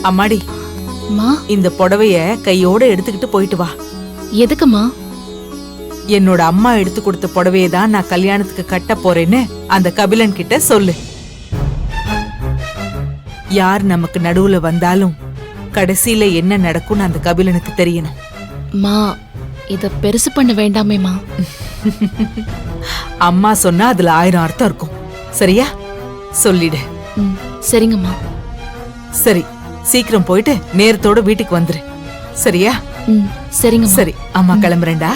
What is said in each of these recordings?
அம்மாடி, மா இந்த புடவைய கையோட எடுத்துக்கிட்டு போயிட்டு வா. எதுக்குமா? என்னோட அம்மா எடுத்து கொடுத்த புடவைய தான் நான் கல்யாணத்துக்கு கட்ட போறேன்னு அந்த கபிலன் கிட்ட சொல்லு. யார் நமக்கு நடுவுல வந்தாலும் கடைசியில என்ன நடக்கும்னு அந்த கபிலனுக்கு தெரியணும். மா இத பெருசு பண்ண வேண்டாமேமா. அம்மா சொன்னா அதுல 1000 அர்த்தம் இருக்கும். சரியா? சொல்லிடு. சரிங்கம்மா. சரி, சீக்கிரம் போயிட்டு நேரத்தோட வீட்டுக்கு வந்துரு. சரியா? சரிங்க. சரி, அம்மா கிளம்புறேன்டா.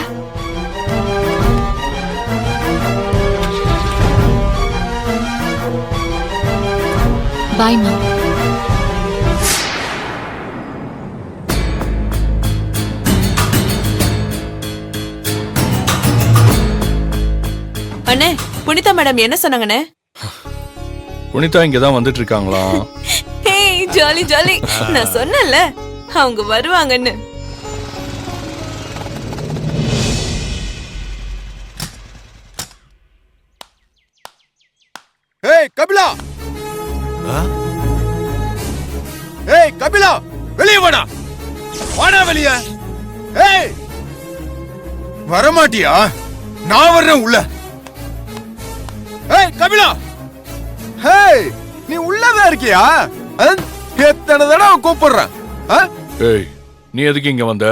பாய்மா. அண்ணே, புனிதா மேடம் என்ன சொன்னாங்கண்ணே? புனிதா இங்கதான் வந்துட்டு இருக்காங்களா? ஹே, ஜாலி ஜாலி. நான் சொன்னேன்ல அவங்க வருவாங்கன்னு. ஏய் கபிலா, ஏய் கபிலா, வெளியே வாடா. வாடா வெளிய. ஏய் வரமாட்டியா? நான் வர்றேன் உள்ள. ஏய் கபிலா, ஏய் நீ உள்ளதான் இருக்கியா? எத்தனை தடவை கூப்பிடுறேன். ஏய், நீ எதுக்கு இங்க வந்த?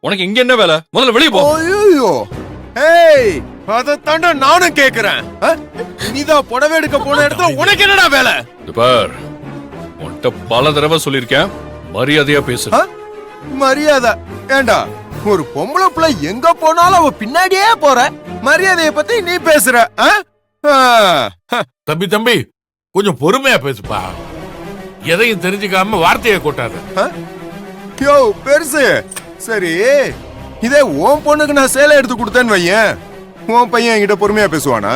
உனக்கு இங்க என்ன வேலை? முதல்ல வெளியே போ. ஐயோ, ஏய் அதத்தாண்டா நானும் கேக்குறேன். நீதான் புடவை எடுக்க போன இடத்துல உனக்கு என்னடா வேலை? பார், உன்கிட்ட பல தடவை சொல்லிருக்கேன், மரியாதையா பேசு. மரியாதை ஏண்டா? ஒரு பொம்பளை பிள்ளை எங்க போனாலும் அவ பின்னாடியே போற. மரியாதையை பத்தி நீ பேசுற? தம்பி தம்பி, கொஞ்சம் பொறுமையா பேசுப்பா. எதையும் தெரிஞ்சுக்காம வார்த்தையை கொட்டாத. யோ பெருசு, சரி இதே உன் பொண்ணுக்கு நான் சேலை எடுத்து கொடுத்தேன்னு வையேன், உன் பையன் என்கிட்ட பொறுமையா பேசுவானா?